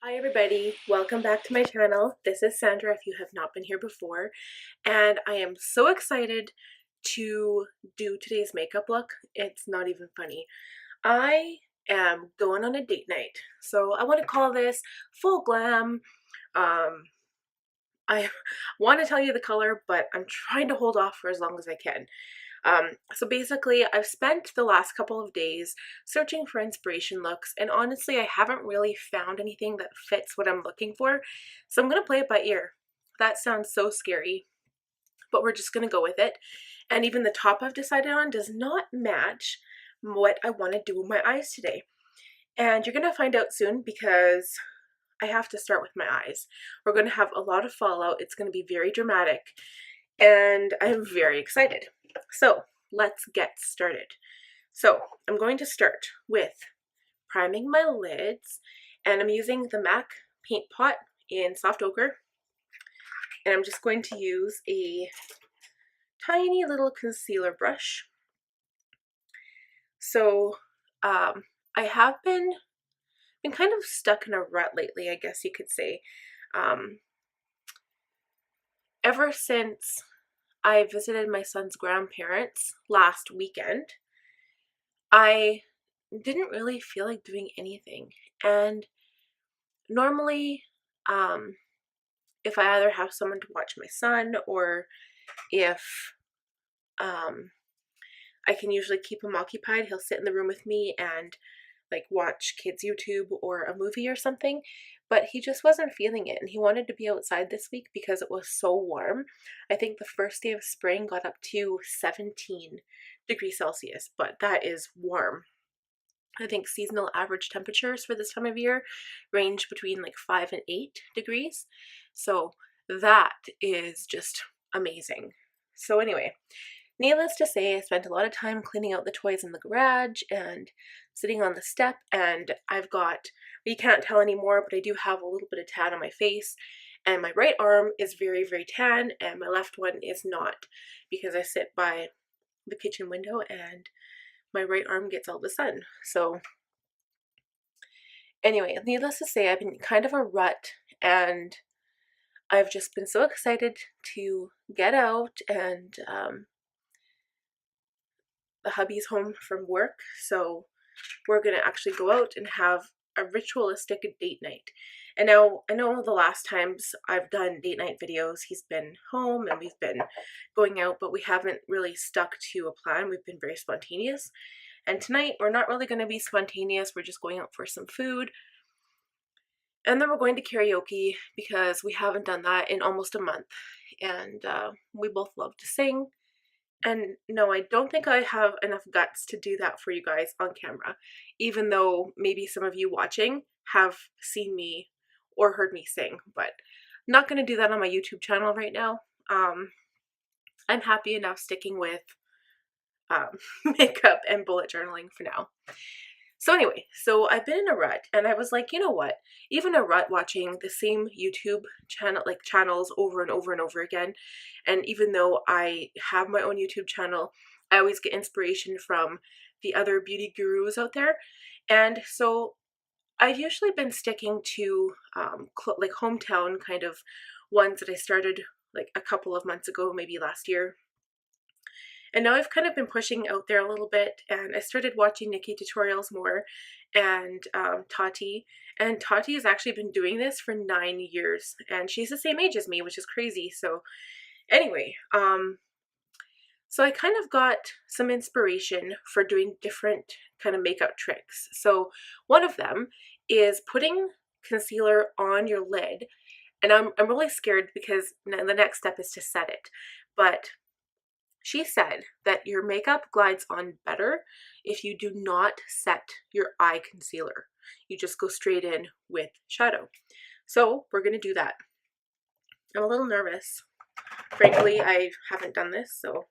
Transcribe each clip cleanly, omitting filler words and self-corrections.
Hi everybody, welcome back to my channel. This is Sandra if you have not been here before, and I am so excited to do today's makeup look. It's not even funny. I am going on a date night, so I want to call this full glam. I want to tell you the color, but I'm trying to hold off for as long as I can. So basically, I've spent the last couple of days searching for inspiration looks, and honestly, I haven't really found anything that fits what I'm looking for. So I'm gonna play it by ear. That sounds so scary, but we're just gonna go with it. And even the top I've decided on does not match what I want to do with my eyes today. And you're gonna find out soon because I have to start with my eyes. We're gonna have a lot of fallout. It's gonna be very dramatic, and I'm very excited. So let's get started. So I'm going to start with priming my lids, and I'm using the MAC paint pot in soft ochre, and I'm just going to use a tiny little concealer brush. So I have been kind of stuck in a rut lately, I guess you could say. Ever since I visited my son's grandparents last weekend, I didn't really feel like doing anything. And normally, if I either have someone to watch my son, or if I can usually keep him occupied, he'll sit in the room with me and like watch kids YouTube or a movie or something. But he just wasn't feeling it, and he wanted to be outside this week because it was so warm. I think the first day of spring got up to 17 degrees Celsius, but that is warm. I think seasonal average temperatures for this time of year range between like 5 and 8 degrees. So that is just amazing. So anyway, needless to say, I spent a lot of time cleaning out the toys in the garage and sitting on the step, and I've got, you can't tell anymore, but I do have a little bit of tan on my face, and my right arm is very, very tan, and my left one is not, because I sit by the kitchen window and my right arm gets all the sun. So anyway, needless to say, I've been kind of a rut, and I've just been so excited to get out, and the hubby's home from work, so we're gonna actually go out and have a ritualistic date night. And now, I know the last times I've done date night videos, he's been home and we've been going out, but we haven't really stuck to a plan. We've been very spontaneous. And tonight, we're not really going to be spontaneous. We're just going out for some food. And then we're going to karaoke because we haven't done that in almost a month. And we both love to sing. And no, I don't think I have enough guts to do that for you guys on camera, even though maybe some of you watching have seen me or heard me sing, but I'm not going to do that on my YouTube channel right now. I'm happy enough sticking with makeup and bullet journaling for now. So anyway, so I've been in a rut, and I was like, you know what? Even a rut watching the same YouTube channels over and over and over again. And even though I have my own YouTube channel, I always get inspiration from the other beauty gurus out there. And so I've usually been sticking to like hometown kind of ones that I started like a couple of months ago, maybe last year. And now I've kind of been pushing out there a little bit, and I started watching Nikki tutorials more, and Tati. And Tati has actually been doing this for 9 years, and she's the same age as me, which is crazy. So anyway, so I kind of got some inspiration for doing different kind of makeup tricks. So one of them is putting concealer on your lid, and I'm really scared because the next step is to set it. But she said that your makeup glides on better if you do not set your eye concealer. You just go straight in with shadow. So we're going to do that. I'm a little nervous. Frankly, I haven't done this, so.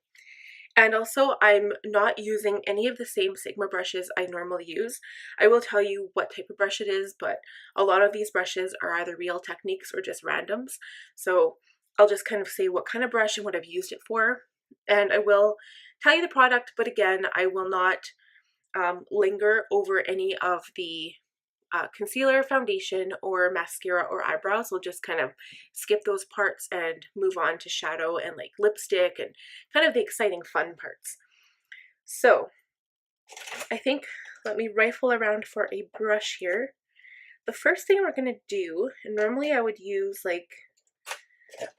And also, I'm not using any of the same Sigma brushes I normally use. I will tell you what type of brush it is, but a lot of these brushes are either Real Techniques or just randoms. So I'll just kind of say what kind of brush and what I've used it for. And I will tell you the product, but again, I will not linger over any of the concealer, foundation, or mascara or eyebrows. We'll just kind of skip those parts and move on to shadow and like lipstick and kind of the exciting fun parts. So I think, let me rifle around for a brush here. The first thing we're going to do, and normally I would use like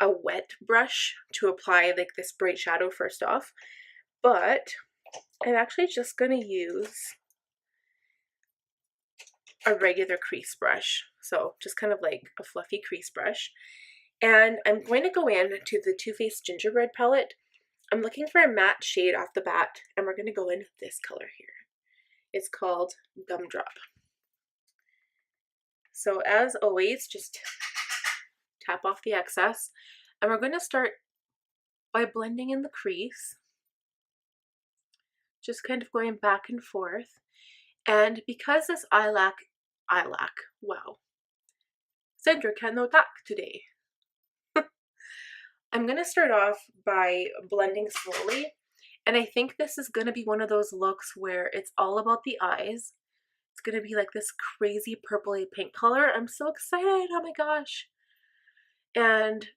a wet brush to apply like this bright shadow first off, but I'm actually just going to use a regular crease brush. So just kind of like a fluffy crease brush. And I'm going to go in to the Too Faced Gingerbread palette. I'm looking for a matte shade off the bat, and we're going to go in this color here. It's called Gumdrop. So as always, just tap off the excess, and we're going to start by blending in the crease, just kind of going back and forth. And because this eyelac, wow, Cedric had no tack today. I'm going to start off by blending slowly, and I think this is going to be one of those looks where it's all about the eyes. It's going to be like this crazy purpley pink color. I'm so excited, oh my gosh. And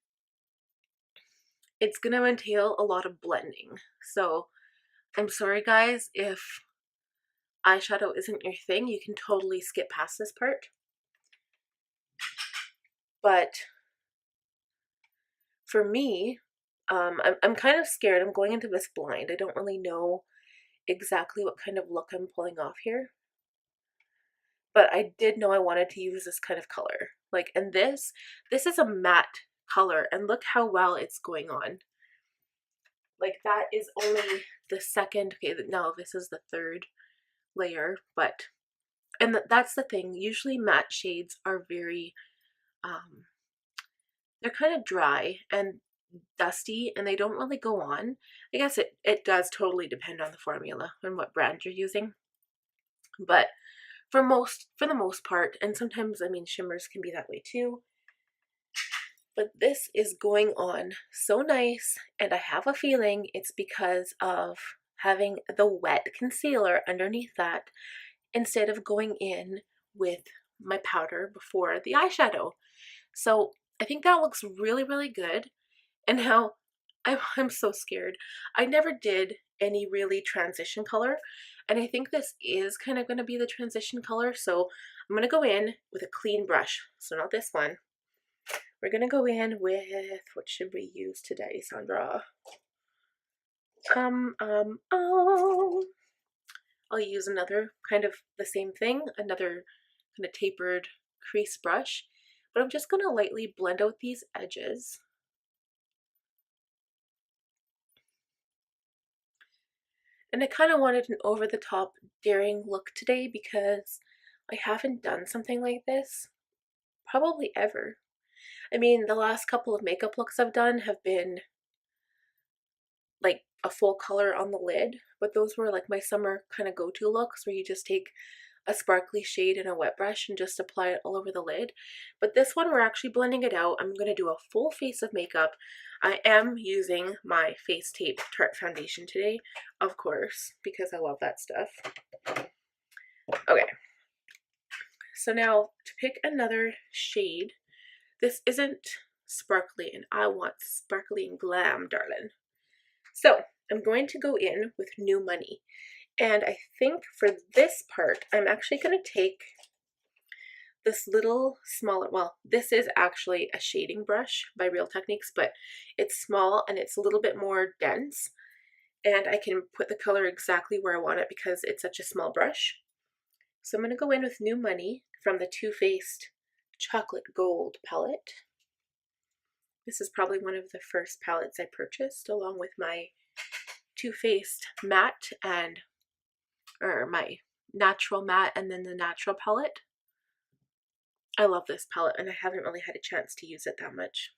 it's going to entail a lot of blending. So I'm sorry guys, if eyeshadow isn't your thing, you can totally skip past this part. But for me, I'm kind of scared. I'm going into this blind. I don't really know exactly what kind of look I'm pulling off here. But I did know I wanted to use this kind of color. Like, and this is a matte color, and look how well it's going on. Like, that is only the second, okay, no, this is the third layer, but, and that's the thing, usually matte shades are very, they're kind of dry and dusty, and they don't really go on. I guess it does totally depend on the formula and what brand you're using, but for the most part, and sometimes, I mean, shimmers can be that way too, but this is going on so nice, and I have a feeling it's because of having the wet concealer underneath that instead of going in with my powder before the eyeshadow. So I think that looks really, really good. And now I'm so scared. I never did any really transition color, and I think this is kind of going to be the transition color. So I'm going to go in with a clean brush. So not this one. We're going to go in with, what should we use today, Sandra? Oh, I'll use another kind of the same thing, another kind of tapered crease brush, but I'm just going to lightly blend out these edges. And I kind of wanted an over-the-top daring look today because I haven't done something like this probably ever. I mean, the last couple of makeup looks I've done have been like a full color on the lid, but those were like my summer kind of go-to looks where you just take a sparkly shade in a wet brush and just apply it all over the lid. But this one, we're actually blending it out. I'm going to do a full face of makeup. I am using my Face Tape Tarte foundation today, of course, because I love that stuff. Okay, so now to pick another shade. This isn't sparkly, and I want sparkly and glam, darling. So I'm going to go in with New Money. And I think for this part, I'm actually going to take this little smaller, well, this is actually a shading brush by Real Techniques, but it's small and it's a little bit more dense. And I can put the color exactly where I want it because it's such a small brush. So I'm going to go in with New Money from the Too Faced Chocolate Gold palette. This is probably one of the first palettes I purchased, along with my Too Faced matte and, or my natural matte and then the natural palette. I love this palette, and I haven't really had a chance to use it that much.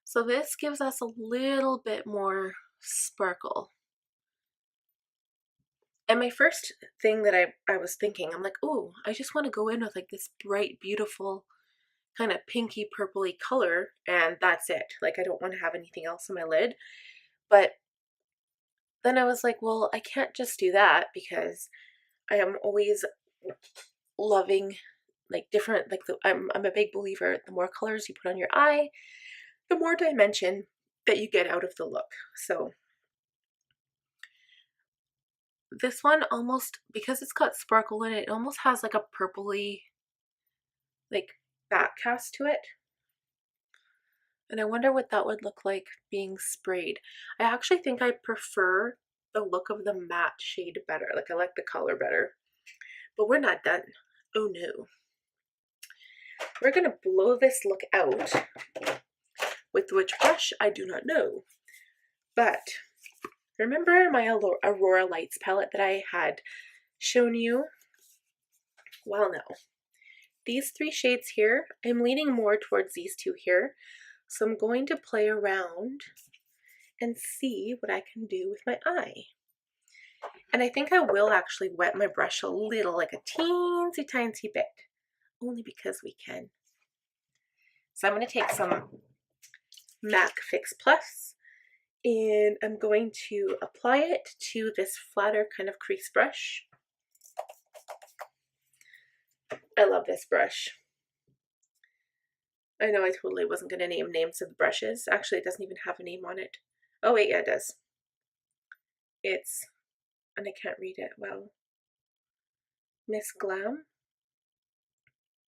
So this gives us a little bit more sparkle. And my first thing that I was thinking, I'm like, oh, I just want to go in with like this bright, beautiful, kind of pinky purpley color, and that's it. Like, I don't want to have anything else on my lid. But then I was like, well, I can't just do that because I am always loving like different, like I'm a big believer, the more colors you put on your eye, the more dimension that you get out of the look. So this one almost, because it's got sparkle in it, it almost has like a purpley like back cast to it. And I wonder what that would look like being sprayed. I actually think I prefer the look of the matte shade better. Like I like the color better. But we're not done. Oh no. We're gonna blow this look out with which brush I do not know. But remember my Aurora Lights palette that I had shown you? Well, no. These three shades here, I'm leaning more towards these two here. So I'm going to play around and see what I can do with my eye. And I think I will actually wet my brush a little, like a teensy tiny bit, only because we can. So I'm going to take some MAC Fix Plus and I'm going to apply it to this flatter kind of crease brush. I love this brush. I know I totally wasn't going to name names of the brushes. Actually, it doesn't even have a name on it. Oh wait, yeah, it does. It's, and I can't read it well, Miss Glam.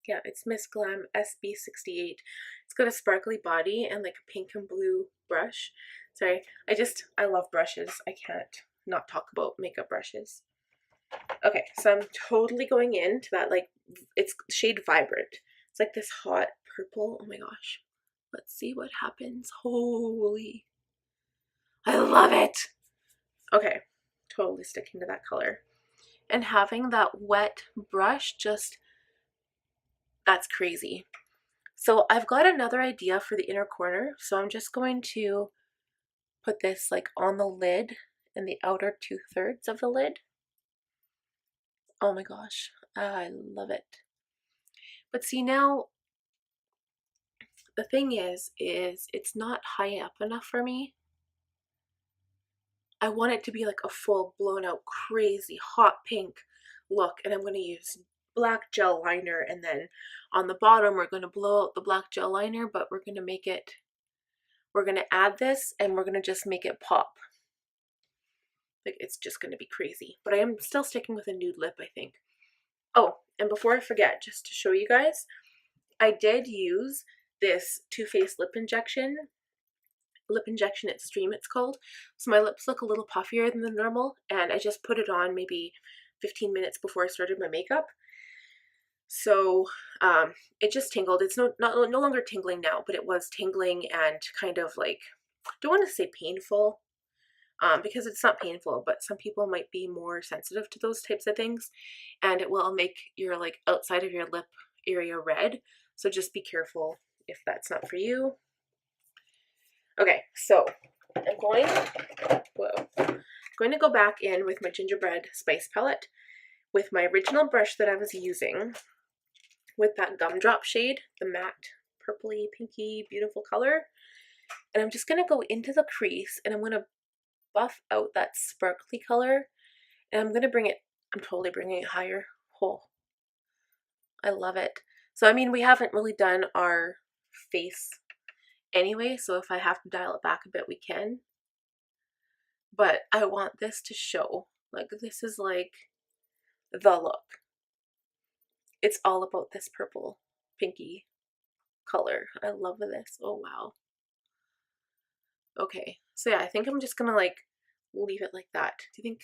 Yeah, it's Miss Glam SB68. It's got a sparkly body and like a pink and blue brush. Sorry, I love brushes. I can't not talk about makeup brushes. Okay, so I'm totally going into that, like, it's shade Vibrant. It's like this hot purple. Oh my gosh. Let's see what happens. Holy. I love it. Okay, totally sticking to that color. And having that wet brush, just, that's crazy. So I've got another idea for the inner corner. So I'm just going to put this like on the lid and the outer 2/3 of the lid. Oh my gosh, I love it. But see, now the thing is it's not high up enough for me. I want it to be like a full blown out crazy hot pink look, and I'm going to use black gel liner, and then on the bottom we're going to blow out the black gel liner, but we're going to add this and we're going to just make it pop. Like, it's just going to be crazy. But I am still sticking with a nude lip, I think. Oh, and before I forget, just to show you guys, I did use this Too Faced lip injection Extreme it's called. So my lips look a little puffier than normal, and I just put it on maybe 15 minutes before I started my makeup. So it just tingled. It's no longer tingling now, but it was tingling and kind of like, don't want to say painful, because it's not painful, but some people might be more sensitive to those types of things, and it will make your like outside of your lip area red. So just be careful if that's not for you. Okay, so I'm going to go back in with my Gingerbread Spice palette with my original brush that I was using with that Gumdrop shade, the matte purpley pinky beautiful color, and I'm just going to go into the crease and I'm going to buff out that sparkly color, and I'm totally bringing it higher. Oh, I love it. So I mean, we haven't really done our face anyway, so if I have to dial it back a bit, we can. But I want this to show, like, this is like the look. It's all about this purple pinky color. I love this. Oh wow. Okay, so yeah, I think I'm just gonna like leave it like that. Do you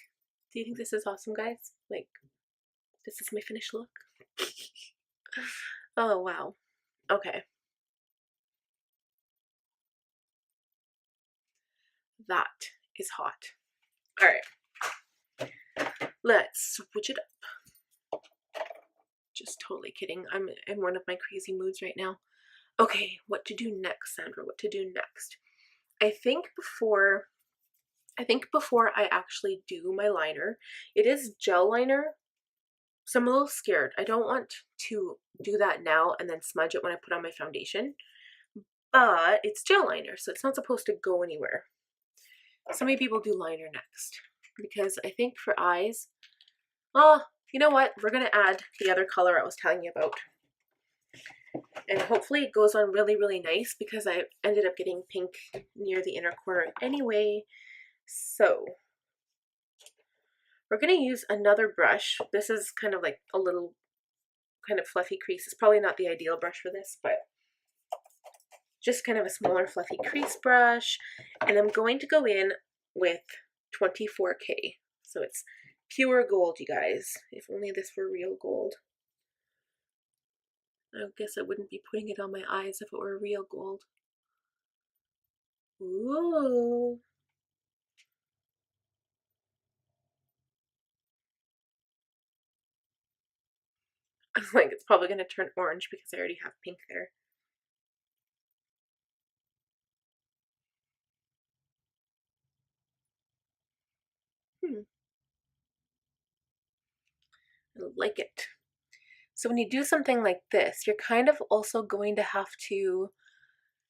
think this is awesome, guys? Like, this is my finished look. Oh wow. Okay. That is hot. All right. Let's switch it up. Just totally kidding. I'm in one of my crazy moods right now. Okay, what to do next, Sandra? What to do next? I think before I actually do my liner, it is gel liner, so I'm a little scared. I don't want to do that now and then smudge it when I put on my foundation, but it's gel liner, so it's not supposed to go anywhere. So maybe we'll do liner next, because I think for eyes, oh, You know what? We're going to add the other color I was telling you about. And hopefully it goes on really, really nice because I ended up getting pink near the inner corner anyway. So we're going to use another brush. This is kind of like a little kind of fluffy crease. It's probably not the ideal brush for this, but just kind of a smaller fluffy crease brush. And I'm going to go in with 24K. So it's pure gold, you guys. If only this were real gold. I guess I wouldn't be putting it on my eyes if it were real gold. Ooh. I was like, it's probably going to turn orange because I already have pink there. I like it. So when you do something like this, you're kind of also going to have to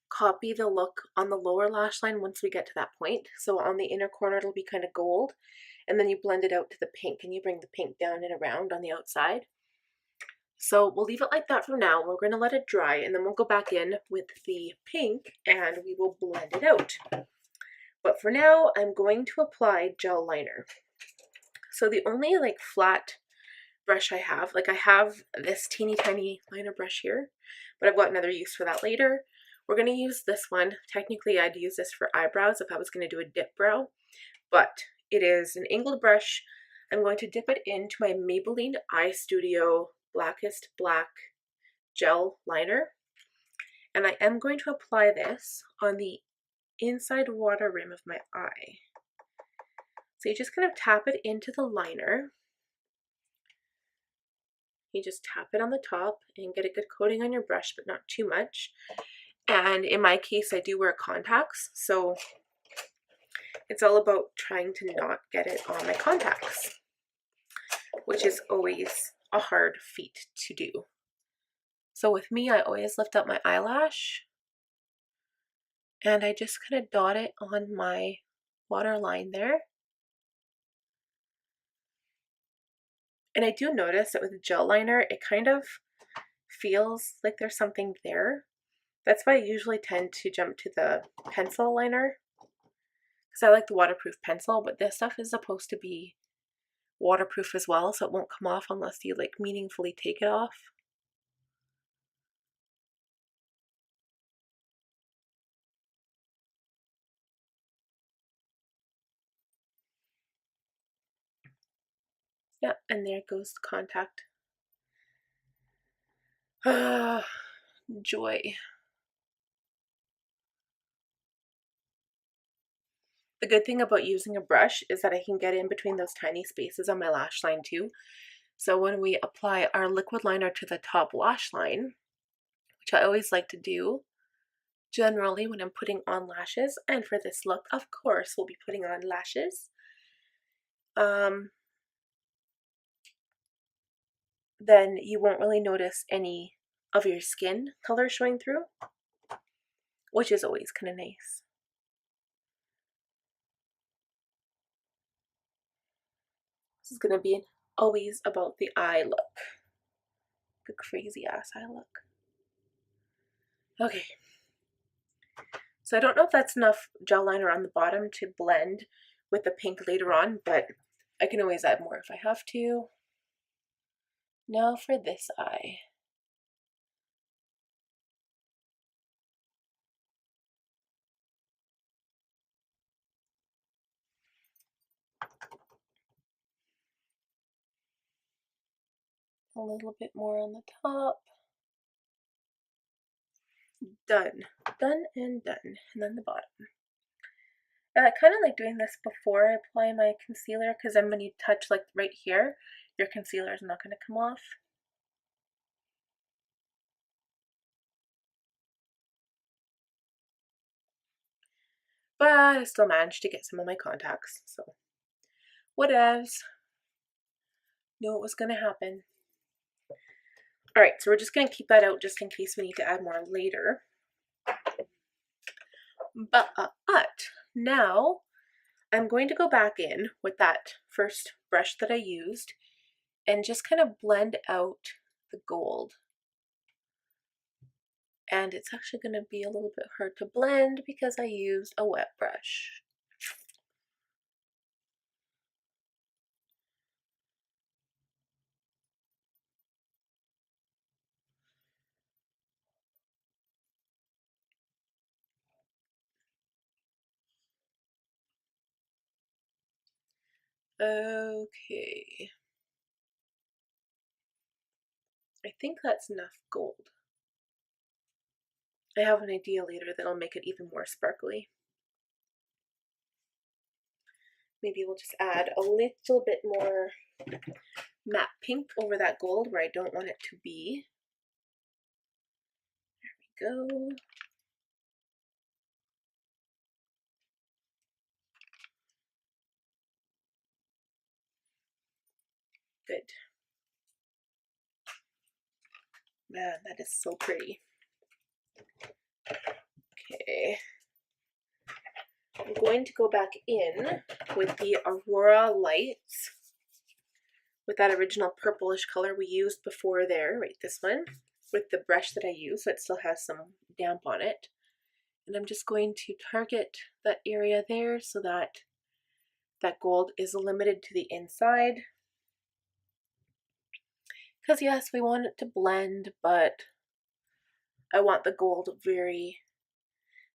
copy the look on the lower lash line once we get to that point. So on the inner corner, it'll be kind of gold, and then you blend it out to the pink and you bring the pink down and around on the outside. So we'll leave it like that for now. We're going to let it dry, and then we'll go back in with the pink and we will blend it out. But for now, I'm going to apply gel liner. So the only like flat brush I have, like I have this teeny tiny liner brush here, but I've got another use for that later. We're going to use this one. Technically, I'd use this for eyebrows if I was going to do a dip brow, but it is an angled brush. I'm going to dip it into my Maybelline Eye Studio Blackest Black Gel Liner, and I am going to apply this on the inside water rim of my eye. So you just kind of tap it into the liner. You just tap it on the top and get a good coating on your brush, but not too much. And in my case, I do wear contacts, so it's all about trying to not get it on my contacts, which is always a hard feat to do. So with me, I always lift up my eyelash and I just kind of dot it on my waterline there. And I do notice that with gel liner, it kind of feels like there's something there. That's why I usually tend to jump to the pencil liner, because I like the waterproof pencil, but this stuff is supposed to be waterproof as well, so it won't come off unless you like meaningfully take it off. Yeah, and there goes the contact. Ah, joy. The good thing about using a brush is that I can get in between those tiny spaces on my lash line too. So when we apply our liquid liner to the top lash line, which I always like to do, generally when I'm putting on lashes, and for this look, of course, we'll be putting on lashes, then you won't really notice any of your skin color showing through, which is always kind of nice. This is going to be always about the eye look. The crazy ass eye look. Okay. So I don't know if that's enough gel liner on the bottom to blend with the pink later on, but I can always add more if I have to. Now for this eye. A little bit more on the top. Done. Done and done. And then the bottom. And I kind of like doing this before I apply my concealer, because then when you touch like right here, your concealer is not going to come off. But I still managed to get some of my contacts, so whatevs. Knew it was going to happen. Alright, so we're just going to keep that out just in case we need to add more later. But now I'm going to go back in with that first brush that I used and just kind of blend out the gold. And it's actually going to be a little bit hard to blend because I used a wet brush. Okay. I think that's enough gold. I have an idea later that'll make it even more sparkly. Maybe we'll just add a little bit more matte pink over that gold where I don't want it to be. There we go. Good. Man, that is so pretty. Okay. I'm going to go back in with the Aurora lights with that original purplish color we used before there, right, this one, with the brush that I used, so it still has some damp on it. And I'm just going to target that area there so that that gold is limited to the inside. Because yes, we want it to blend, but I want the gold very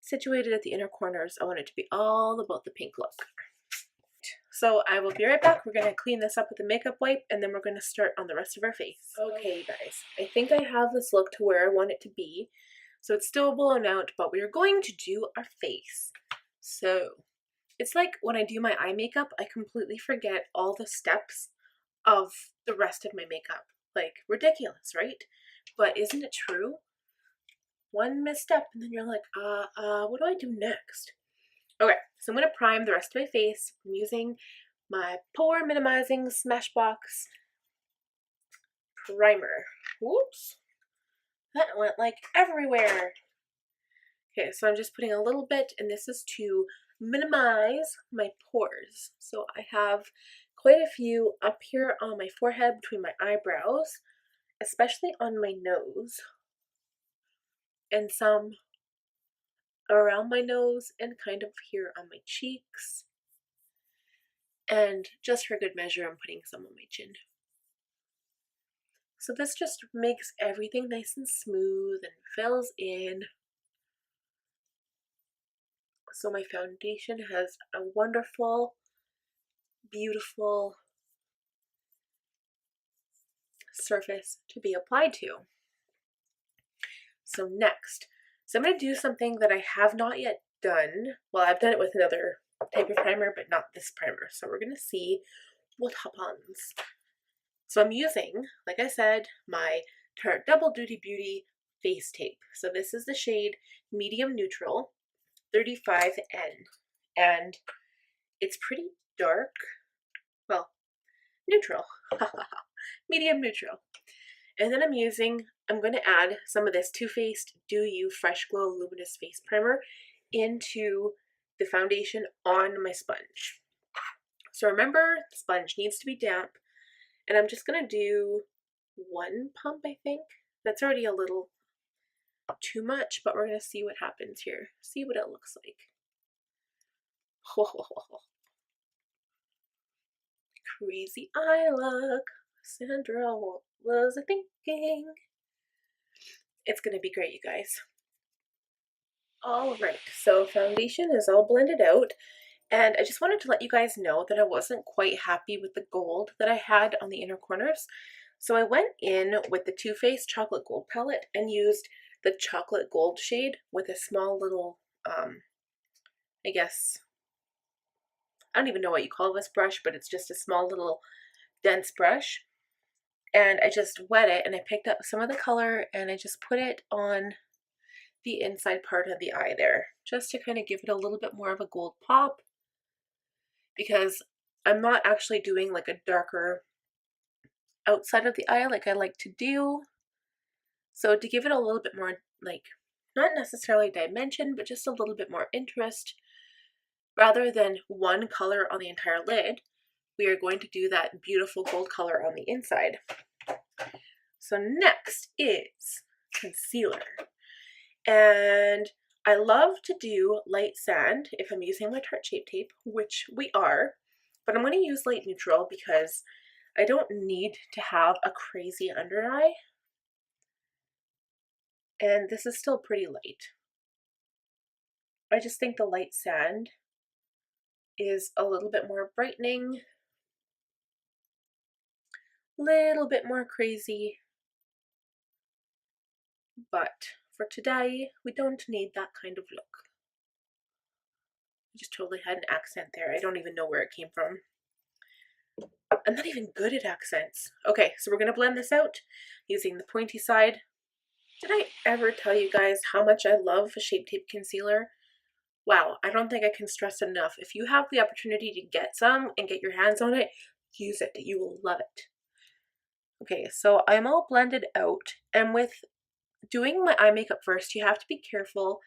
situated at the inner corners. I want it to be all about the pink look. So I will be right back. We're going to clean this up with a makeup wipe, and then we're going to start on the rest of our face. Okay, guys, I think I have this look to where I want it to be. So it's still blown out, but we are going to do our face. So it's like when I do my eye makeup, I completely forget all the steps of the rest of my makeup. Like, ridiculous, right? But isn't it true? One misstep and then you're like, what do I do next? Okay, so I'm going to prime the rest of my face. I'm using my Pore Minimizing Smashbox Primer. Whoops. That went like everywhere. Okay, so I'm just putting a little bit, and this is to minimize my pores. So I have quite a few up here on my forehead between my eyebrows, especially on my nose, and some around my nose and kind of here on my cheeks. And just for good measure, I'm putting some on my chin. So this just makes everything nice and smooth and fills in. So my foundation has a wonderful, beautiful surface to be applied to. So next, I'm going to do something that I have not yet done. Well, I've done it with another type of primer, but not this primer. So we're going to see what happens. So I'm using, like I said, my Tarte Double Duty Beauty face tape. So this is the shade Medium Neutral 35N. And it's pretty dark. Well, neutral. Medium neutral. And then I'm going to add some of this Too Faced Do You Fresh Glow Luminous Face Primer into the foundation on my sponge. So remember, the sponge needs to be damp. And I'm just going to do one pump, I think. That's already a little too much, but we're going to see what happens here. See what it looks like. Crazy eye look. Sandra, what was I thinking? It's going to be great, you guys. Alright, so foundation is all blended out. And I just wanted to let you guys know that I wasn't quite happy with the gold that I had on the inner corners. So I went in with the Too Faced Chocolate Gold palette and used the chocolate gold shade with a small little, I guess, I don't even know what you call this brush, but it's just a small little dense brush. And I just wet it and I picked up some of the color and I just put it on the inside part of the eye there, just to kind of give it a little bit more of a gold pop. Because I'm not actually doing like a darker outside of the eye like I like to do. So to give it a little bit more, like, not necessarily dimension, but just a little bit more interest, rather than one color on the entire lid, we are going to do that beautiful gold color on the inside. So next is concealer. And I love to do light sand if I'm using my Tarte Shape Tape, which we are, but I'm going to use light neutral because I don't need to have a crazy under eye. And this is still pretty light. I just think the light sand is a little bit more brightening, little bit more crazy, but for today, we don't need that kind of look. I just totally had an accent there. I don't even know where it came from. I'm not even good at accents. Okay, so we're going to blend this out using the pointy side. Did I ever tell you guys how much I love a Shape Tape concealer? Wow, I don't think I can stress it enough. If you have the opportunity to get some and get your hands on it, use it. You will love it. Okay, so I'm all blended out, and with doing my eye makeup first, you have to be careful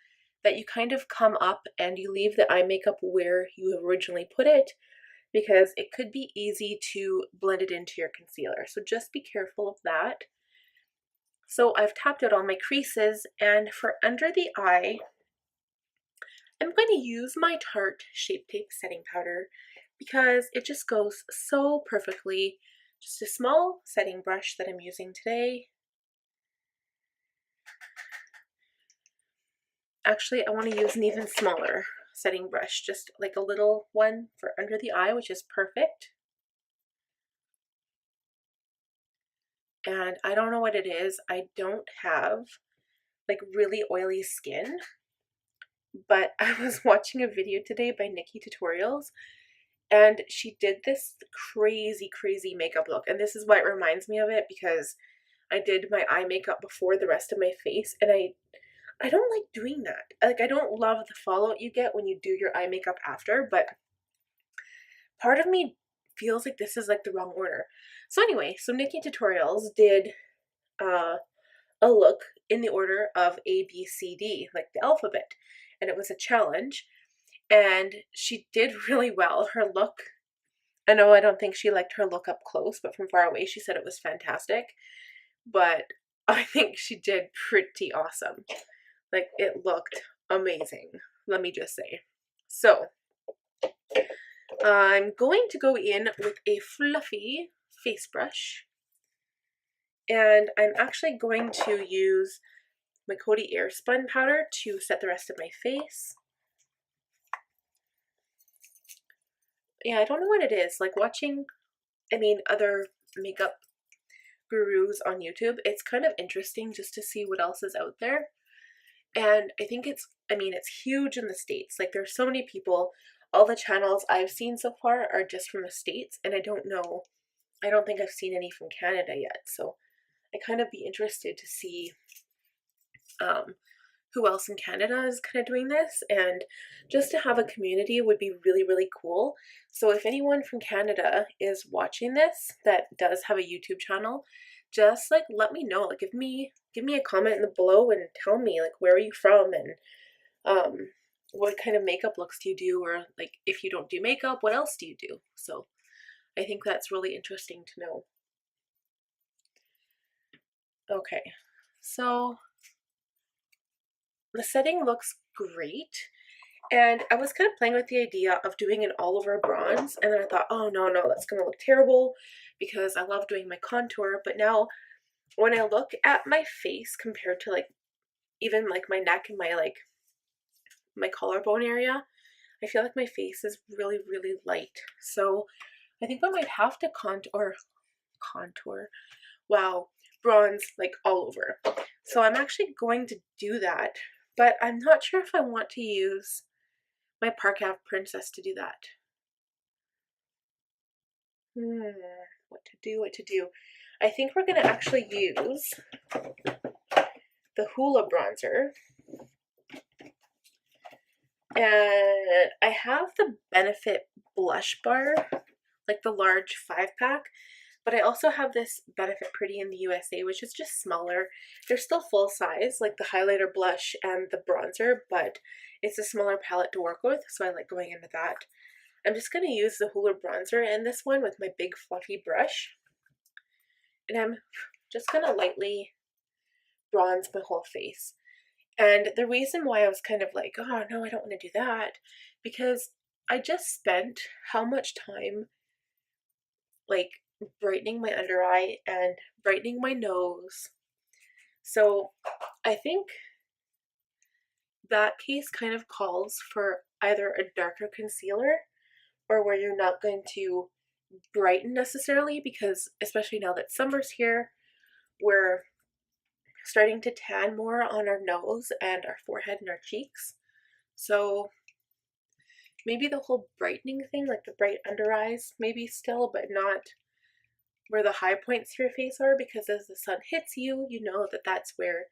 that you kind of come up and you leave the eye makeup where you have originally put it, because it could be easy to blend it into your concealer. So just be careful of that. So I've tapped out all my creases, and for under the eye, I'm going to use my Tarte Shape Tape setting powder because it just goes so perfectly. Just a small setting brush that I'm using today. Actually, I want to use an even smaller setting brush, just like a little one for under the eye, which is perfect. And I don't know what it is. I don't have like really oily skin, but I was watching a video today by Nikki Tutorials, and she did this crazy makeup look. And this is why it reminds me of it, because I did my eye makeup before the rest of my face, and I don't like doing that. Like, I don't love the fallout you get when you do your eye makeup after, but part of me feels like this is like the wrong order. So anyway, so Nikki Tutorials did a look in the order of A, B, C, D, like the alphabet. And it was a challenge. And she did really well. Her look, I know I don't think she liked her look up close, but from far away she said it was fantastic. But I think she did pretty awesome. Like, it looked amazing, let me just say. So I'm going to go in with a fluffy face brush, and I'm actually going to use my Coty Airspun powder to set the rest of my face. Yeah, I don't know what it is. Like, watching, other makeup gurus on YouTube, it's kind of interesting just to see what else is out there. And I think it's huge in the States. Like, there's so many people. All the channels I've seen so far are just from the States, and I don't think I've seen any from Canada yet. So I kind of be interested to see who else in Canada is kind of doing this, and just to have a community would be really cool. So if anyone from Canada is watching this that does have a YouTube channel, just like let me know. Like, give me a comment in the below and tell me, like, where are you from, and what kind of makeup looks do you do, or like if you don't do makeup, what else do you do? So I think that's really interesting to know. Okay, so the setting looks great, and I was kind of playing with the idea of doing an all over bronze, and then I thought, oh no, that's gonna look terrible because I love doing my contour. But now when I look at my face compared to like even like my neck and my collarbone area, I feel like my face is really light. So I think I might have to contour, wow, bronze like all over. So I'm actually going to do that, but I'm not sure if I want to use my Park Ave Princess to do that. What to do. I think we're going to actually use the Hoola bronzer. And I have the Benefit blush bar, like the large 5-pack, but I also have this Benefit Pretty in the USA, which is just smaller. They're still full size, like the highlighter, blush, and the bronzer, but it's a smaller palette to work with, so I like going into that. I'm just going to use the Hoola bronzer in this one with my big fluffy brush. And I'm just going to lightly bronze my whole face. And the reason why I was kind of like, oh no, I don't want to do that, because I just spent how much time like brightening my under eye and brightening my nose. So I think that case kind of calls for either a darker concealer or where you're not going to brighten necessarily, because especially now that summer's here, we're starting to tan more on our nose and our forehead and our cheeks. So maybe the whole brightening thing, like the bright under eyes, maybe still, but not where the high points of your face are, because as the sun hits you, you know that that's where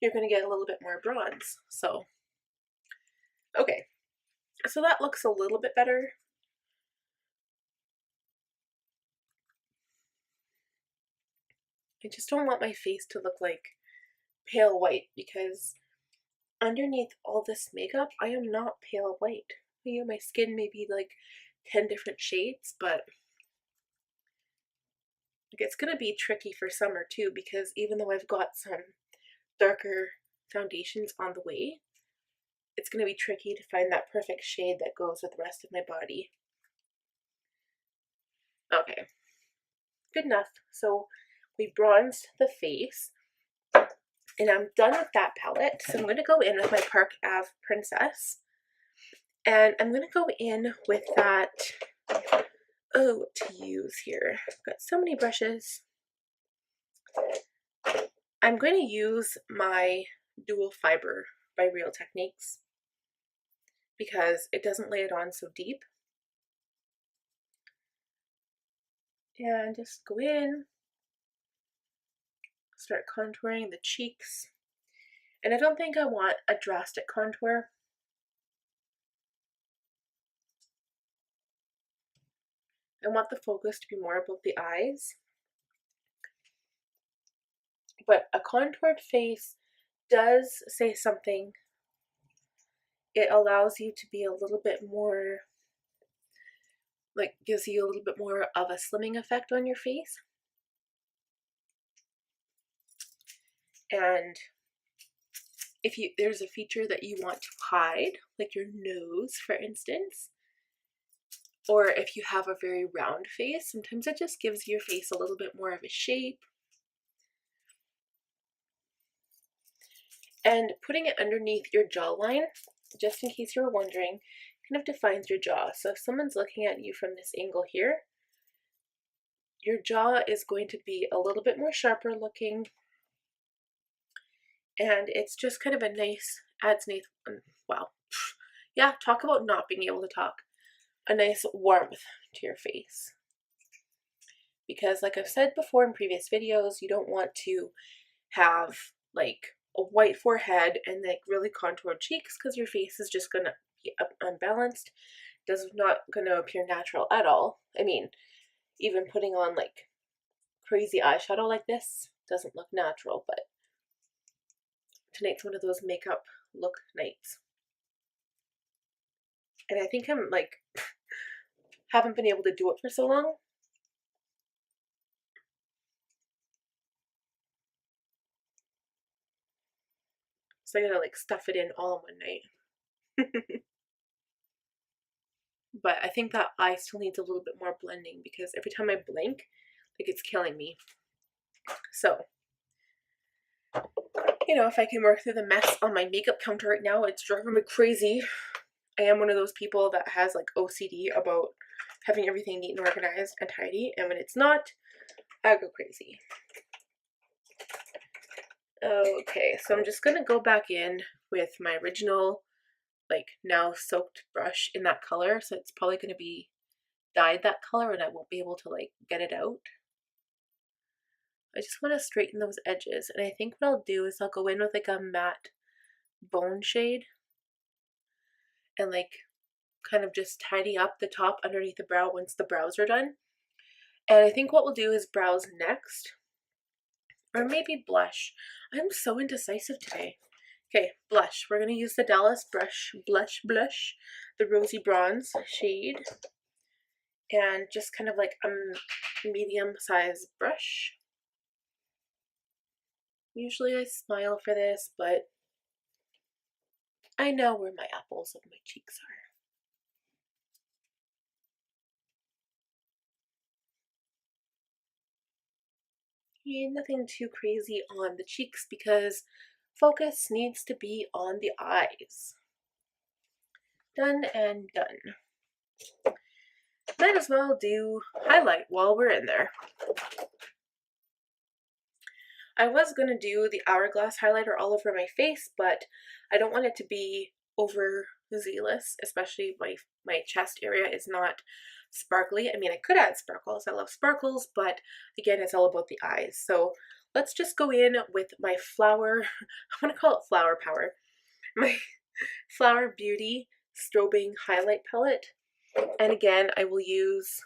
you're going to get a little bit more bronze. So, okay. So that looks a little bit better. I just don't want my face to look like pale white, because underneath all this makeup, I am not pale white. You know, my skin may be like 10 different shades, but it's going to be tricky for summer too, because even though I've got some darker foundations on the way, it's going to be tricky to find that perfect shade that goes with the rest of my body. Okay, good enough. So we bronzed the face, and I'm done with that palette. So I'm going to go in with my Park Ave Princess, and I'm going to go in with that, oh, what to use here. I've got so many brushes. I'm going to use my Dual Fiber by Real Techniques because it doesn't lay it on so deep. And just go in, start contouring the cheeks. And I don't think I want a drastic contour. I want the focus to be more about the eyes. But a contoured face does say something. It allows you to be a little bit more, like, gives you a little bit more of a slimming effect on your face. And if there's a feature that you want to hide, like your nose, for instance, or if you have a very round face, sometimes it just gives your face a little bit more of a shape. And putting it underneath your jawline, just in case you were wondering, kind of defines your jaw. So if someone's looking at you from this angle here, your jaw is going to be a little bit more sharper looking, and it's just kind of a nice, adds nice, wow, yeah, talk about not being able to talk, a nice warmth to your face. Because like I've said before in previous videos, you don't want to have like a white forehead and like really contoured cheeks, because your face is just gonna be unbalanced. Does not gonna appear natural at all. I mean, even putting on like crazy eyeshadow like this doesn't look natural, but tonight's one of those makeup look nights. And I think I'm like, haven't been able to do it for so long. So I gotta like stuff it in all in one night. But I think that eye still needs a little bit more blending, because every time I blink, like, it's killing me. So, you know, if I can work through the mess on my makeup counter right now, it's driving me crazy. I am one of those people that has like OCD about having everything neat and organized and tidy, and when it's not, I go crazy. Okay, so I'm just gonna go back in with my original, like, now soaked brush in that color, so it's probably gonna be dyed that color and I won't be able to like get it out. I just want to straighten those edges, and I think what I'll do is I'll go in with like a matte bone shade and like kind of just tidy up the top underneath the brow once the brows are done. And I think what we'll do is brows next, or maybe blush. I'm so indecisive today. Okay, blush. We're going to use the Dallas Blush, the Rosy Bronze shade. And just kind of like a medium-sized brush. Usually I smile for this, but I know where my apples of my cheeks are. And nothing too crazy on the cheeks because focus needs to be on the eyes. Done and done. Might as well do highlight while we're in there. I was going to do the Hourglass highlighter all over my face, but I don't want it to be over zealous, especially my chest area is not sparkly. I mean, I could add sparkles. I love sparkles, but again, it's all about the eyes. So let's just go in with my Flower, I want to call it Flower Power, my Flower Beauty Strobing Highlight Palette. And again, I will use,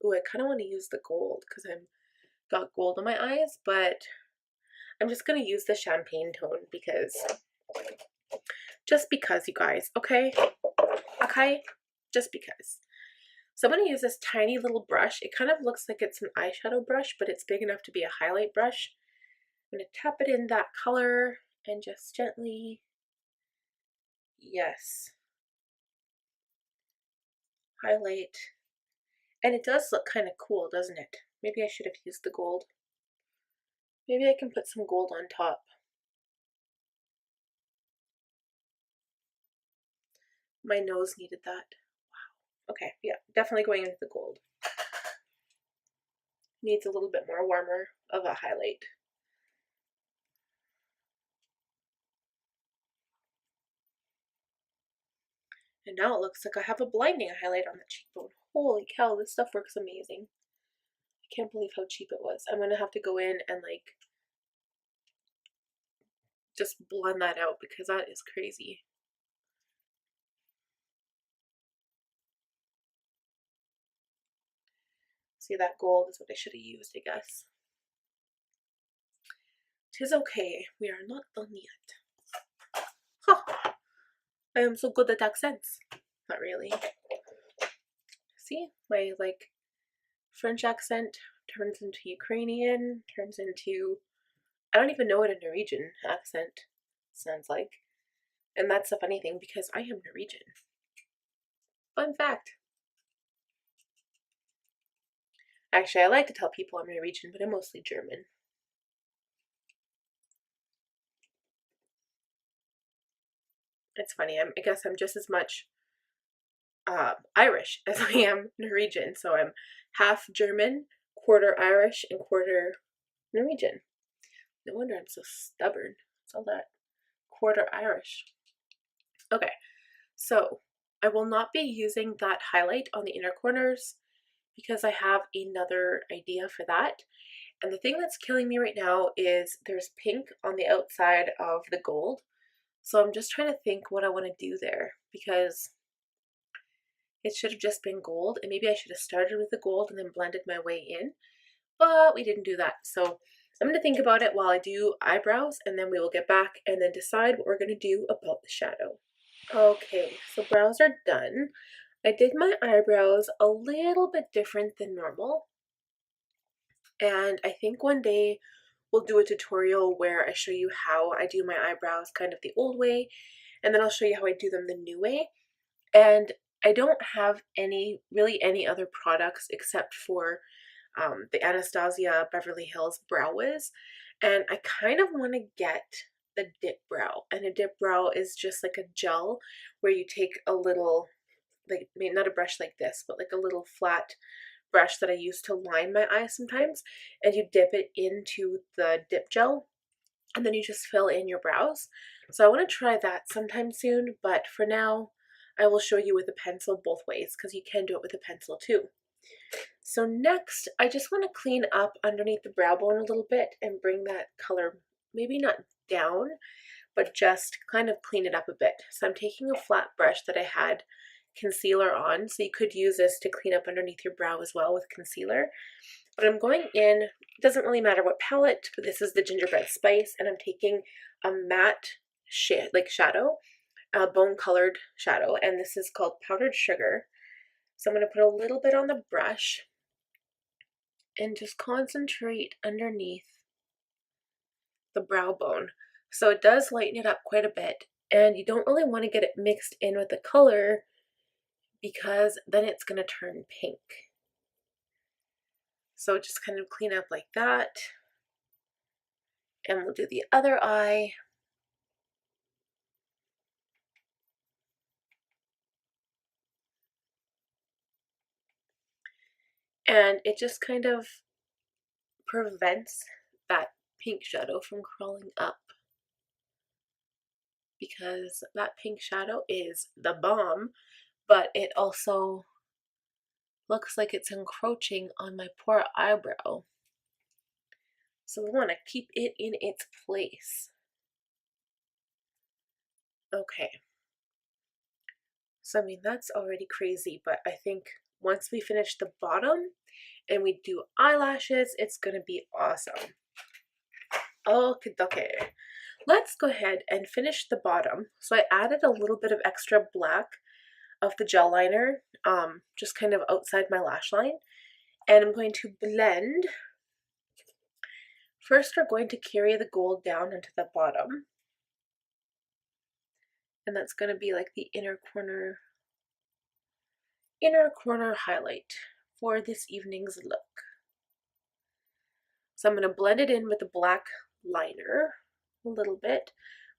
oh, I kind of want to use the gold because I've got gold in my eyes, but I'm just going to use the champagne tone because, just because, you guys, okay? Okay? Just because. So I'm going to use this tiny little brush. It kind of looks like it's an eyeshadow brush, but it's big enough to be a highlight brush. I'm going to tap it in that color and just gently, yes, highlight. And it does look kind of cool, doesn't it? Maybe I should have used the gold. Maybe I can put some gold on top. My nose needed that. Wow. Okay, yeah, definitely going into the gold. Needs a little bit more warmer of a highlight. And now it looks like I have a blinding highlight on the cheekbone. Holy cow, this stuff works amazing. I can't believe how cheap it was. I'm gonna have to go in and like just blend that out because that is crazy. See, that gold is what I should have used, I guess. 'Tis okay, we are not done yet. Huh. I am so good at accents. Not really. See, my like French accent turns into Ukrainian, turns into, I don't even know what a Norwegian accent sounds like. And that's the funny thing because I am Norwegian. Fun fact. Actually, I like to tell people I'm Norwegian, but I'm mostly German. It's funny, I guess I'm just as much Irish as I am Norwegian. So I'm half German, quarter Irish, and quarter Norwegian. No wonder I'm so stubborn. It's all that quarter Irish. Okay, so I will not be using that highlight on the inner corners because I have another idea for that. And the thing that's killing me right now is there's pink on the outside of the gold. So I'm just trying to think what I want to do there because it should have just been gold, and maybe I should have started with the gold and then blended my way in, but we didn't do that. So I'm going to think about it while I do eyebrows, and then we will get back and then decide what we're going to do about the shadow. Okay, so brows are done. I did my eyebrows a little bit different than normal, and I think one day we'll do a tutorial where I show you how I do my eyebrows kind of the old way, and then I'll show you how I do them the new way. And I don't have really any other products except for the Anastasia Beverly Hills Brow Wiz, and I kind of want to get the dip brow. And a dip brow is just like a gel where you take a little, like, I mean, not a brush like this, but like a little flat brush that I use to line my eyes sometimes, and you dip it into the dip gel, and then you just fill in your brows. So I want to try that sometime soon, but for now, I will show you with a pencil both ways because you can do it with a pencil too. So next, I just want to clean up underneath the brow bone a little bit and bring that color maybe not down, but just kind of clean it up a bit. So I'm taking a flat brush that I had concealer on, so you could use this to clean up underneath your brow as well with concealer. But I'm going in, it doesn't really matter what palette, but this is the Gingerbread Spice, and I'm taking a matte shadow, a bone colored shadow, and this is called Powdered Sugar. So I'm going to put a little bit on the brush and just concentrate underneath the brow bone. So it does lighten it up quite a bit, and you don't really want to get it mixed in with the color because then it's going to turn pink. So just kind of clean up like that. And we'll do the other eye. And it just kind of prevents that pink shadow from crawling up, because that pink shadow is the bomb, but it also looks like it's encroaching on my poor eyebrow. So we want to keep it in its place. Okay. So I mean, that's already crazy, but I think once we finish the bottom and we do eyelashes, it's going to be awesome. Okay. Let's go ahead and finish the bottom. So I added a little bit of extra black of the gel liner, just kind of outside my lash line. And I'm going to blend. First, we're going to carry the gold down into the bottom. And that's going to be like the inner corner highlight for this evening's look. So I'm going to blend it in with the black liner a little bit,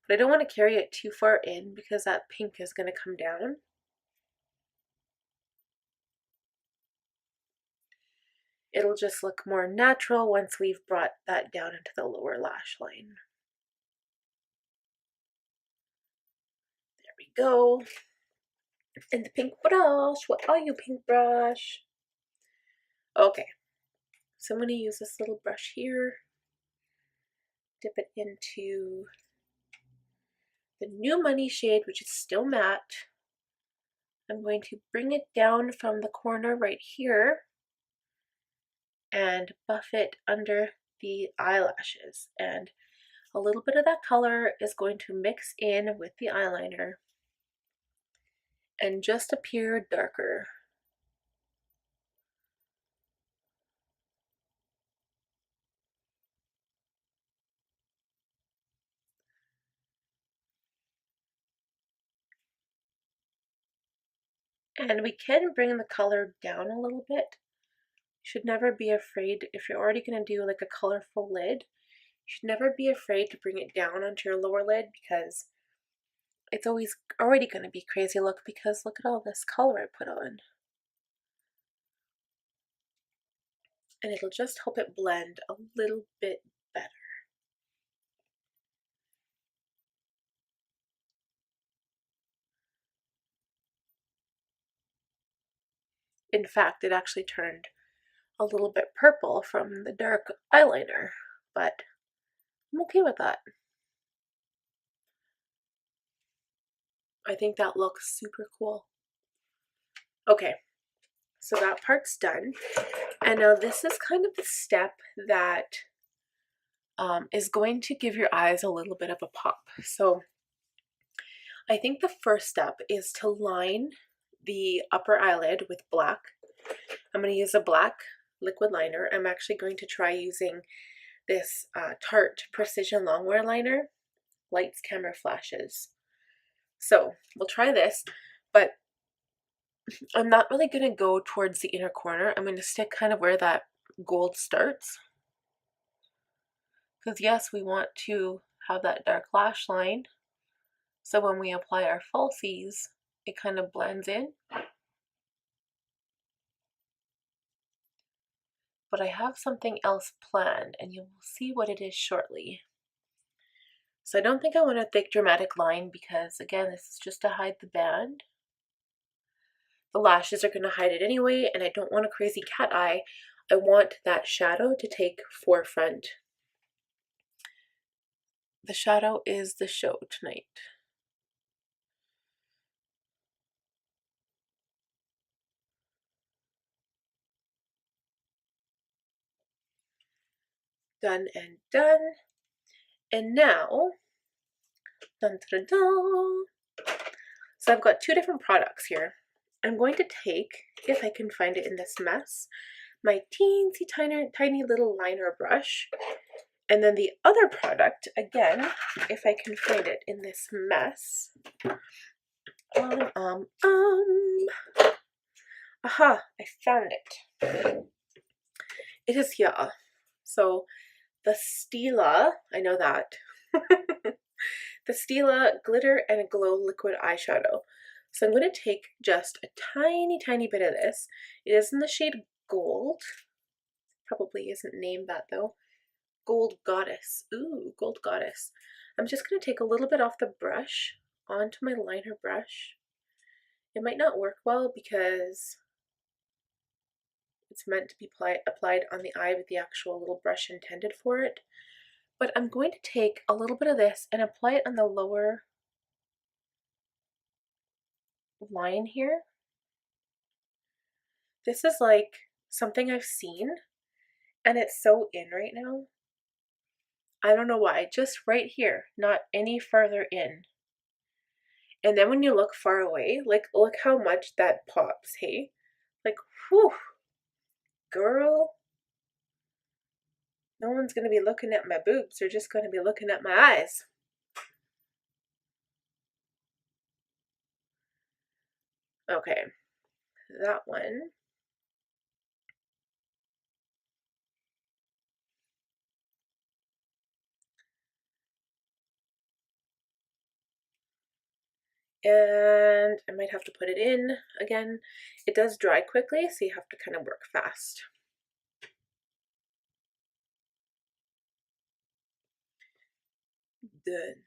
but I don't want to carry it too far in because that pink is going to come down. It'll just look more natural once we've brought that down into the lower lash line. There we go. And the pink brush. What are you, pink brush? Okay. So I'm going to use this little brush here. Dip it into the New Money shade, which is still matte. I'm going to bring it down from the corner right here and buff it under the eyelashes. And a little bit of that color is going to mix in with the eyeliner and just appear darker. And we can bring the color down a little bit. You should never be afraid, if you're already going to do like a colorful lid, you should never be afraid to bring it down onto your lower lid, because it's always already going to be crazy look, because look at all this color I put on. And it'll just help it blend a little bit better. In fact, it actually turned a little bit purple from the dark eyeliner, but I'm okay with that. I think that looks super cool. Okay, so that part's done. And now this is kind of the step that is going to give your eyes a little bit of a pop. So I think the first step is to line the upper eyelid with black. I'm going to use a black liquid liner. I'm actually going to try using this Tarte Precision Longwear liner, lights, camera, flashes. So we'll try this, but I'm not really going to go towards the inner corner. I'm going to stick kind of where that gold starts. Because yes, we want to have that dark lash line, so when we apply our falsies, it kind of blends in. But I have something else planned, and you will see what it is shortly. So I don't think I want a thick dramatic line, because again, this is just to hide the band. The lashes are going to hide it anyway, and I don't want a crazy cat eye. I want that shadow to take forefront. The shadow is the show tonight. Done and done. And now Dun, dun, dun. So I've got two different products here. I'm going to take, if I can find it in this mess, my teensy tiny little liner brush. And then the other product, again, if I can find it in this mess. Aha, I found it. It is here. So the Stila, I know that. The Stila Glitter and Glow Liquid Eyeshadow. So I'm going to take just a tiny bit of this. It is in the shade Gold. Probably isn't named that though. Gold Goddess. Ooh, Gold Goddess. I'm just going to take a little bit off the brush onto my liner brush. It might not work well because it's meant to be applied on the eye with the actual little brush intended for it. But I'm going to take a little bit of this and apply it on the lower line here. This is like something I've seen and it's so in right now. I don't know why, just right here, not any further in. And then when you look far away, like look how much that pops, hey? Like, whew, girl. No one's gonna be looking at my boobs, they're just gonna be looking at my eyes. Okay, that one. And I might have to put it in again. It does dry quickly, so you have to kind of work fast. Done.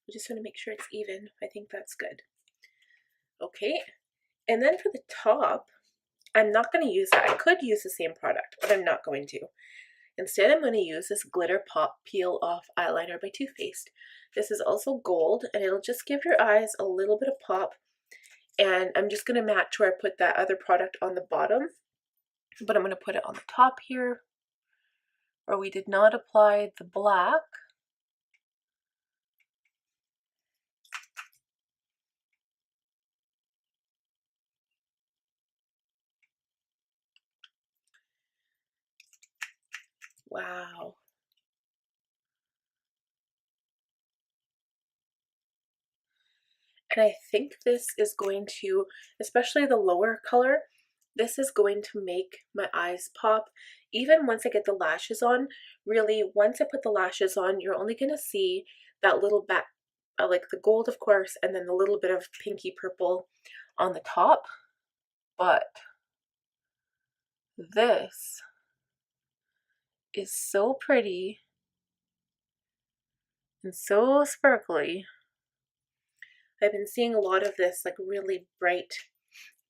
I just want to make sure it's even. I think that's good. Okay, and then for the top, I'm not going to use that. I could use the same product, but I'm not going to. Instead, I'm going to use this Glitter Pop Peel Off Eyeliner by Too Faced. This is also gold, and it'll just give your eyes a little bit of pop. And I'm just going to match where I put that other product on the bottom, but I'm going to put it on the top here, where we did not apply the black. Wow. And I think this is going to, especially the lower color, this is going to make my eyes pop. Even once I get the lashes on, really, once I put the lashes on, you're only going to see that little back, like the gold, of course, and then the little bit of pinky purple on the top. But this is so pretty and so sparkly. I've been seeing a lot of this like really bright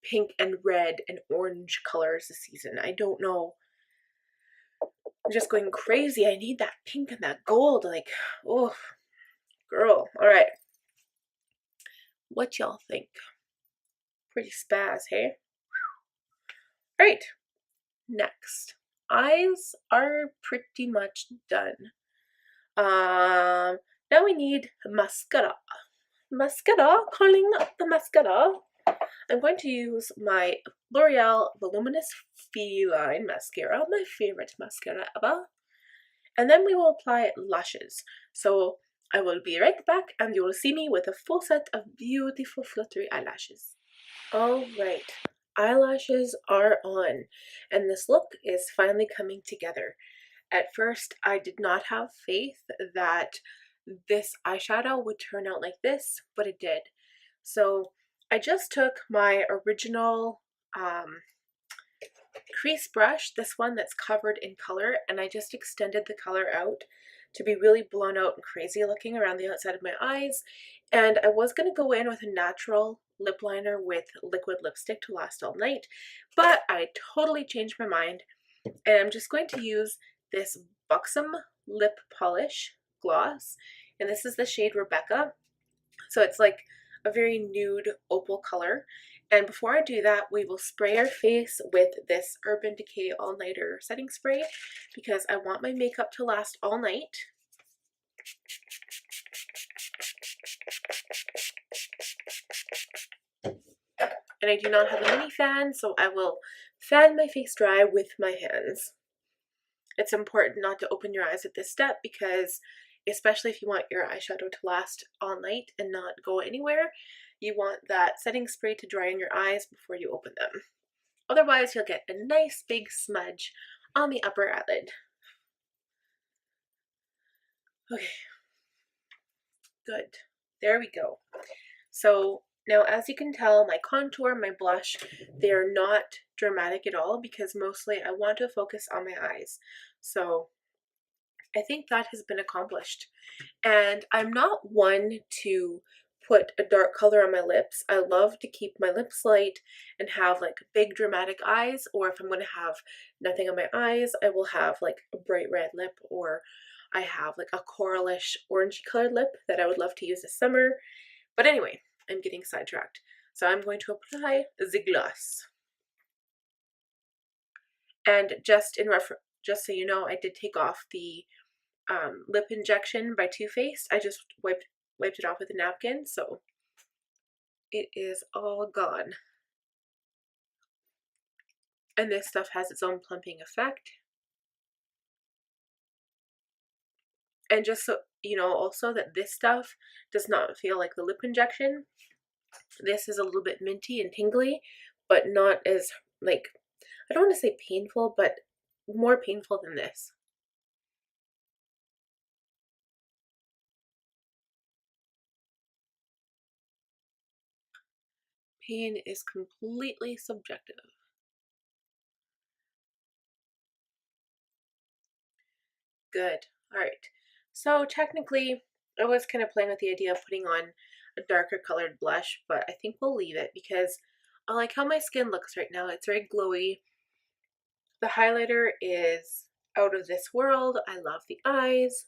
pink and red and orange colors this season. I don't know. I'm just going crazy. I need that pink and that gold. Like, oh, girl. All right. What y'all think? Pretty spaz, hey? All right. Next. Eyes are pretty much done. Now we need mascara. Mascara, calling up the mascara. I'm going to use my L'Oreal Voluminous Feline Mascara, my favorite mascara ever. And then we will apply lashes. So I will be right back and you will see me with a full set of beautiful fluttery eyelashes. Alright, eyelashes are on and this look is finally coming together. At first, I did not have faith that this eyeshadow would turn out like this, but it did. So I just took my original crease brush, this one that's covered in color, and I just extended the color out to be really blown out and crazy looking around the outside of my eyes. And I was going to go in with a natural lip liner with liquid lipstick to last all night, but I totally changed my mind, and I'm just going to use this Buxom Lip Polish gloss, and this is the shade Rebecca. So it's like a very nude opal color, And before I do that, we will spray our face with this Urban Decay All Nighter setting spray because I want my makeup to last all night. And I do not have a mini fan, so I will fan my face dry with my hands. It's important not to open your eyes at this step because, especially if you want your eyeshadow to last all night and not go anywhere, you want that setting spray to dry in your eyes before you open them. Otherwise, you'll get a nice big smudge on the upper eyelid. Okay, good. There we go. So now, as you can tell, my contour, my blush, they're not dramatic at all because mostly I want to focus on my eyes. So I think that has been accomplished. And I'm not one to put a dark color on my lips. I love to keep my lips light and have like big dramatic eyes, or if I'm going to have nothing on my eyes, I will have like a bright red lip, or I have like a coralish orangey colored lip that I would love to use this summer. But anyway, I'm getting sidetracked. So I'm going to apply the gloss. And just so you know, I did take off the lip injection by Too Faced. I just wiped it off with a napkin, so it is all gone. And this stuff has its own plumping effect. And just so you know also that this stuff does not feel like the lip injection. This is a little bit minty and tingly, but not as, like, I don't want to say painful, but more painful than this. Pain is completely subjective. Good. All right. So technically, I was kind of playing with the idea of putting on a darker colored blush, but I think we'll leave it because I like how my skin looks right now. It's very glowy. The highlighter is out of this world. I love the eyes.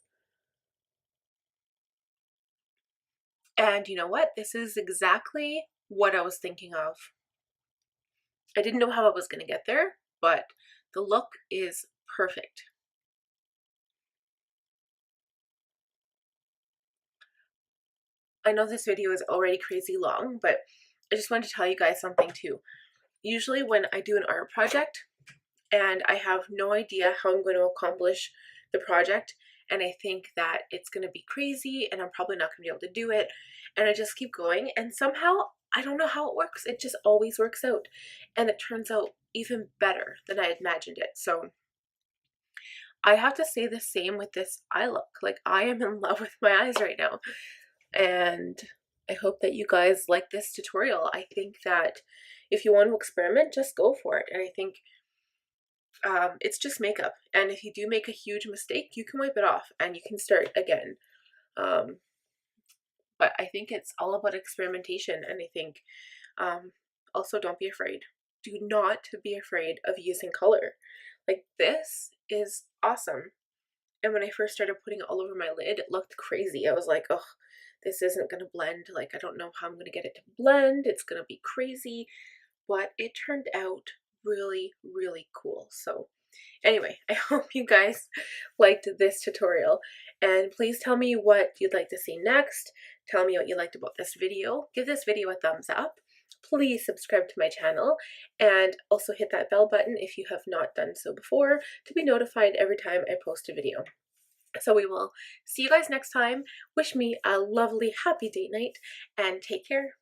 And you know what? This is exactly what I was thinking of. I didn't know how I was going to get there, but the look is perfect. I know this video is already crazy long, but I just wanted to tell you guys something too. Usually when I do an art project and I have no idea how I'm going to accomplish the project, and I think that it's going to be crazy and I'm probably not going to be able to do it, and I just keep going, and somehow, I don't know how it works, it just always works out, and it turns out even better than I imagined it. So I have to say the same with this eye look. Like, I am in love with my eyes right now, and I hope that you guys like this tutorial. I think that if you want to experiment, just go for it. And I think it's just makeup, and if you do make a huge mistake, you can wipe it off and you can start again. But I think it's all about experimentation, and I think also don't be afraid. Do not be afraid of using color. Like, this is awesome. And when I first started putting it all over my lid, it looked crazy. I was like, oh, this isn't going to blend. Like, I don't know how I'm going to get it to blend. It's going to be crazy. But it turned out really, really cool. So anyway, I hope you guys liked this tutorial. And please tell me what you'd like to see next. Tell me what you liked about this video. Give this video a thumbs up. Please subscribe to my channel, and also hit that bell button if you have not done so before to be notified every time I post a video. So we will see you guys next time. Wish me a lovely, happy date night, and take care.